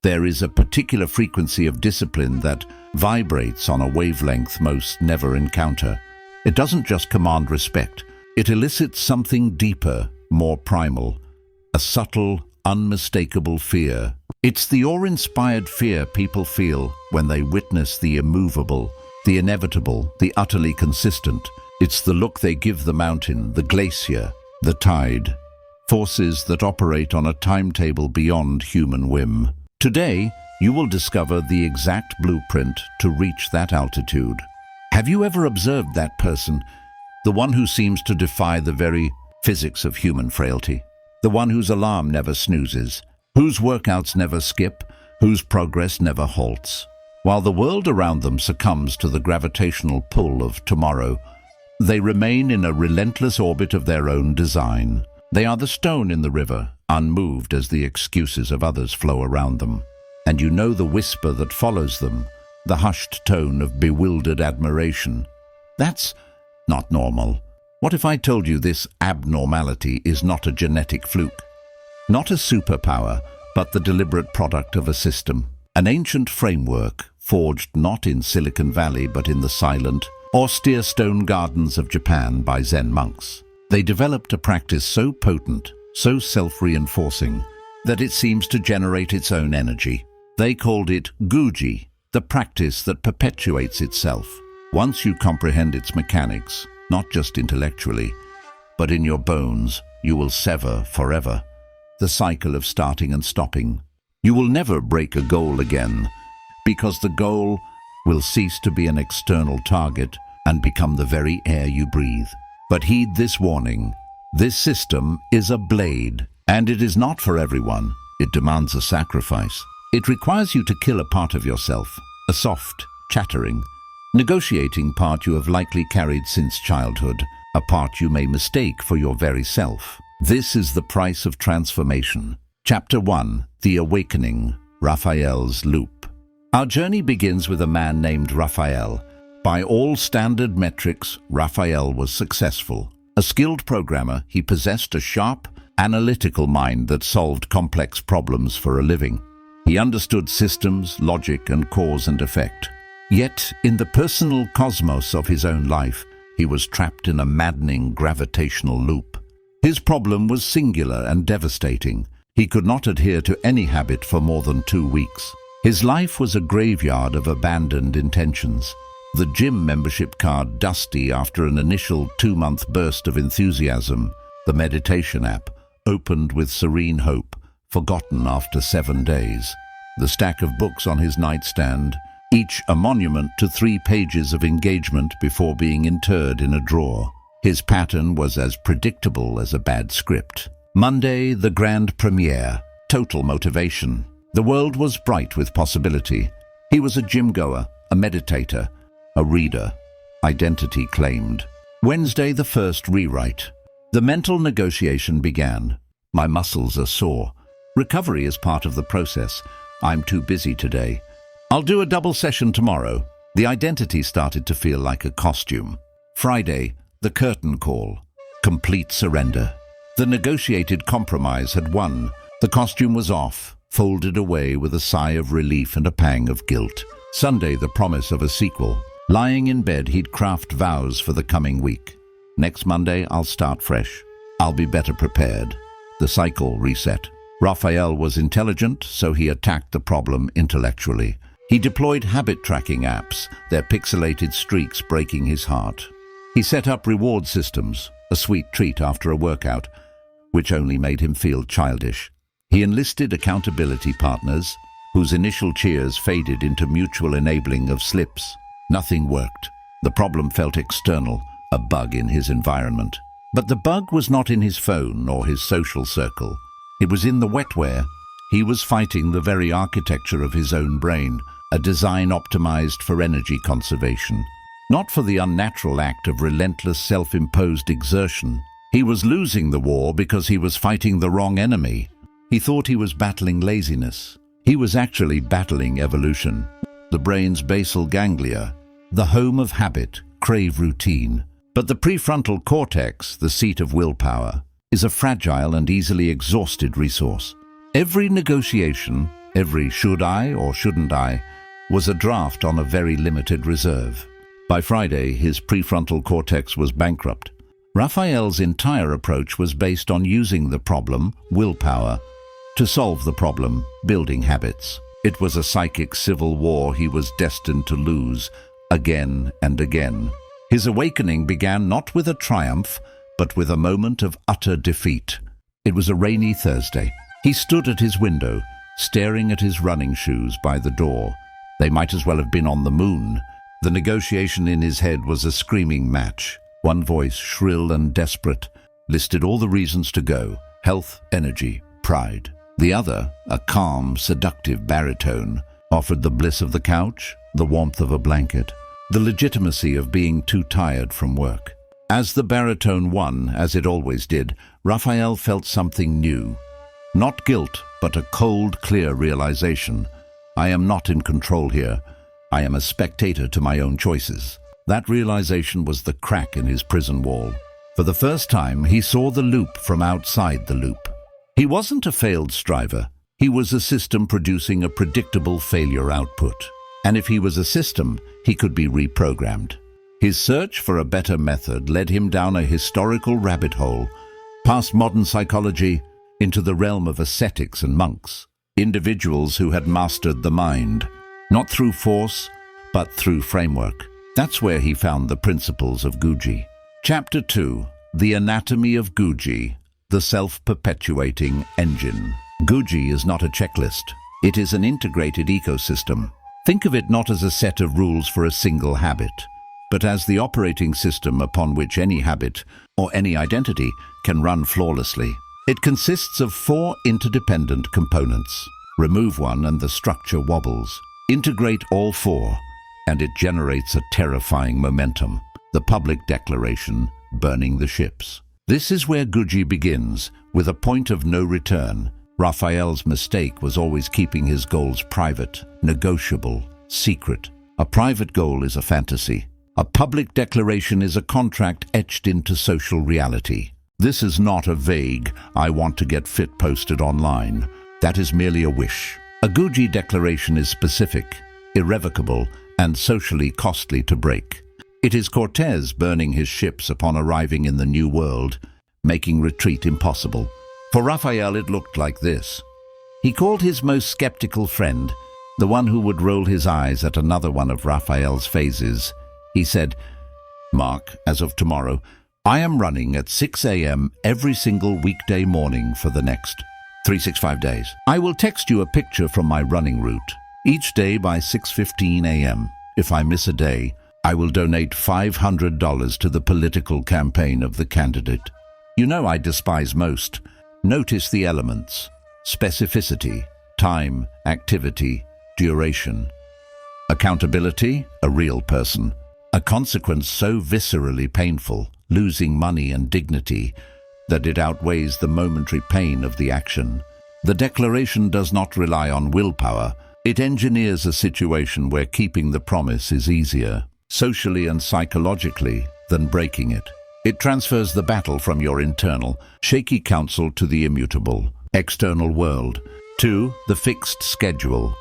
There is a particular frequency of discipline that vibrates on a wavelength most never encounter. It doesn't just command respect. It elicits something deeper, more primal, a subtle, unmistakable fear. It's the awe-inspired fear people feel when they witness the immovable, the inevitable, the utterly consistent. It's the look they give the mountain, the glacier, the tide, forces that operate on a timetable beyond human whim. Today, you will discover the exact blueprint to reach that altitude. Have you ever observed that person, the one who seems to defy the very physics of human frailty? The one whose alarm never snoozes, whose workouts never skip, whose progress never halts. While the world around them succumbs to the gravitational pull of tomorrow, they remain in a relentless orbit of their own design. They are the stone in the river, unmoved as the excuses of others flow around them. And you know the whisper that follows them, the hushed tone of bewildered admiration. That's not normal. What if I told you this abnormality is not a genetic fluke? Not a superpower, but the deliberate product of a system. An ancient framework, forged not in Silicon Valley but in the silent, austere stone gardens of Japan by Zen monks. They developed a practice so potent, so self-reinforcing, that it seems to generate its own energy. They called it Guji, the practice that perpetuates itself. Once you comprehend its mechanics, not just intellectually, but in your bones, you will sever forever the cycle of starting and stopping. You will never break a goal again, because the goal will cease to be an external target and become the very air you breathe. But heed this warning. This system is a blade, and it is not for everyone. It demands a sacrifice. It requires you to kill a part of yourself, a soft, chattering, negotiating part you have likely carried since childhood, a part you may mistake for your very self. This is the price of transformation. Chapter 1: The Awakening, Raphael's Loop. Our journey begins with a man named Raphael. By all standard metrics, Raphael was successful. A skilled programmer, he possessed a sharp, analytical mind that solved complex problems for a living. He understood systems, logic, and cause and effect. Yet, in the personal cosmos of his own life, he was trapped in a maddening gravitational loop. His problem was singular and devastating. He could not adhere to any habit for more than 2 weeks. His life was a graveyard of abandoned intentions. The gym membership card dusty after an initial 2-month burst of enthusiasm. The meditation app opened with serene hope, forgotten after 7 days. The stack of books on his nightstand, each a monument to 3 pages of engagement before being interred in a drawer. His pattern was as predictable as a bad script. Monday, the grand premiere. Total motivation. The world was bright with possibility. He was a gym-goer, a meditator, a reader. Identity claimed. Wednesday, the first rewrite. The mental negotiation began. My muscles are sore. Recovery is part of the process. I'm too busy today. I'll do a double session tomorrow. The identity started to feel like a costume. Friday, the curtain call. Complete surrender. The negotiated compromise had won. The costume was off, folded away with a sigh of relief and a pang of guilt. Sunday, the promise of a sequel. Lying in bed, he'd craft vows for the coming week. Next Monday, I'll start fresh. I'll be better prepared. The cycle reset. Raphael was intelligent, so he attacked the problem intellectually. He deployed habit-tracking apps, their pixelated streaks breaking his heart. He set up reward systems, a sweet treat after a workout, which only made him feel childish. He enlisted accountability partners, whose initial cheers faded into mutual enabling of slips. Nothing worked. The problem felt external, a bug in his environment. But the bug was not in his phone or his social circle. It was in the wetware. He was fighting the very architecture of his own brain, a design optimized for energy conservation, not for the unnatural act of relentless self-imposed exertion. He was losing the war because he was fighting the wrong enemy. He thought he was battling laziness. He was actually battling evolution. The brain's basal ganglia, the home of habit, crave routine. But the prefrontal cortex, the seat of willpower, is a fragile and easily exhausted resource. Every negotiation, Every should I or shouldn't I was a draft on a very limited reserve. By Friday, his prefrontal cortex was bankrupt. Raphael's entire approach was based on using the problem, willpower, to solve the problem, building habits. It was a psychic civil war he was destined to lose again and again. His awakening began not with a triumph, but with a moment of utter defeat. It was a rainy Thursday. He stood at his window, staring at his running shoes by the door. They might as well have been on the moon. The negotiation in his head was a screaming match. One voice, shrill and desperate, listed all the reasons to go: health, energy, pride. The other, a calm, seductive baritone, offered the bliss of the couch, the warmth of a blanket, the legitimacy of being too tired from work. As the baritone won, as it always did, Raphael felt something new. Not guilt, but a cold, clear realization. I am not in control here. I am a spectator to my own choices. That realization was the crack in his prison wall. For the first time, he saw the loop from outside the loop. He wasn't a failed striver. He was a system producing a predictable failure output. And if he was a system, he could be reprogrammed. His search for a better method led him down a historical rabbit hole, past modern psychology, into the realm of ascetics and monks, individuals who had mastered the mind, not through force, but through framework. That's where he found the principles of Guji. Chapter 2. The Anatomy of Guji, the self-perpetuating engine. Guji is not a checklist. It is an integrated ecosystem. Think of it not as a set of rules for a single habit, but as the operating system upon which any habit or any identity can run flawlessly. It consists of 4 interdependent components. Remove one and the structure wobbles. Integrate all 4, and it generates a terrifying momentum. The public declaration, burning the ships. This is where Guji begins, with a point of no return. Raphael's mistake was always keeping his goals private, negotiable, secret. A private goal is a fantasy. A public declaration is a contract etched into social reality. This is not a vague, I want to get fit posted online. That is merely a wish. A Guji declaration is specific, irrevocable, and socially costly to break. It is Cortez burning his ships upon arriving in the New World, making retreat impossible. For Raphael, it looked like this. He called his most skeptical friend, the one who would roll his eyes at another one of Raphael's phases. He said, "Mark, as of tomorrow, I am running at 6 a.m. every single weekday morning for the next 365 days. I will text you a picture from my running route, each day by 6:15 a.m. If I miss a day, I will donate $500 to the political campaign of the candidate. You know I despise most. Notice the elements: specificity, time, activity, duration. Accountability, a real person. A consequence so viscerally painful, losing money and dignity, that it outweighs the momentary pain of the action. The declaration does not rely on willpower. It engineers a situation where keeping the promise is easier, socially and psychologically, than breaking it. It transfers the battle from your internal, shaky counsel to the immutable, external world. 2. The fixed schedule.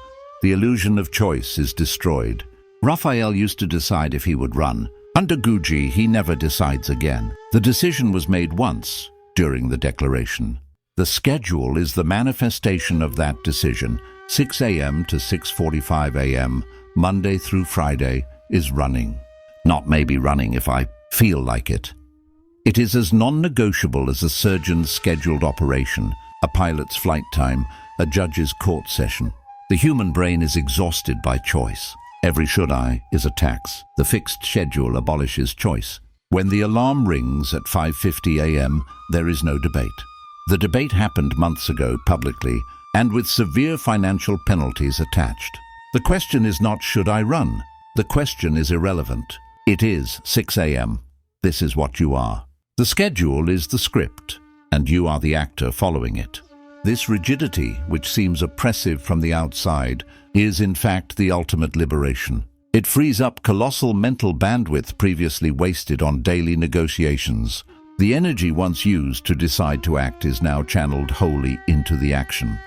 The illusion of choice is destroyed. Raphael used to decide if he would run. Under Guji, he never decides again. The decision was made once, during the declaration. The schedule is the manifestation of that decision. 6 a.m. to 6:45 a.m., Monday through Friday, is running. Not maybe running if I feel like it. It is as non-negotiable as a surgeon's scheduled operation, a pilot's flight time, a judge's court session. The human brain is exhausted by choice. Every should I is a tax. The fixed schedule abolishes choice. When the alarm rings at 5:50 a.m., there is no debate. The debate happened months ago publicly, and with severe financial penalties attached. The question is not should I run? The question is irrelevant. It is 6 a.m. This is what you are. The schedule is the script, and you are the actor following it. This rigidity, which seems oppressive from the outside, is in fact the ultimate liberation. It frees up colossal mental bandwidth previously wasted on daily negotiations. The energy once used to decide to act is now channeled wholly into the action.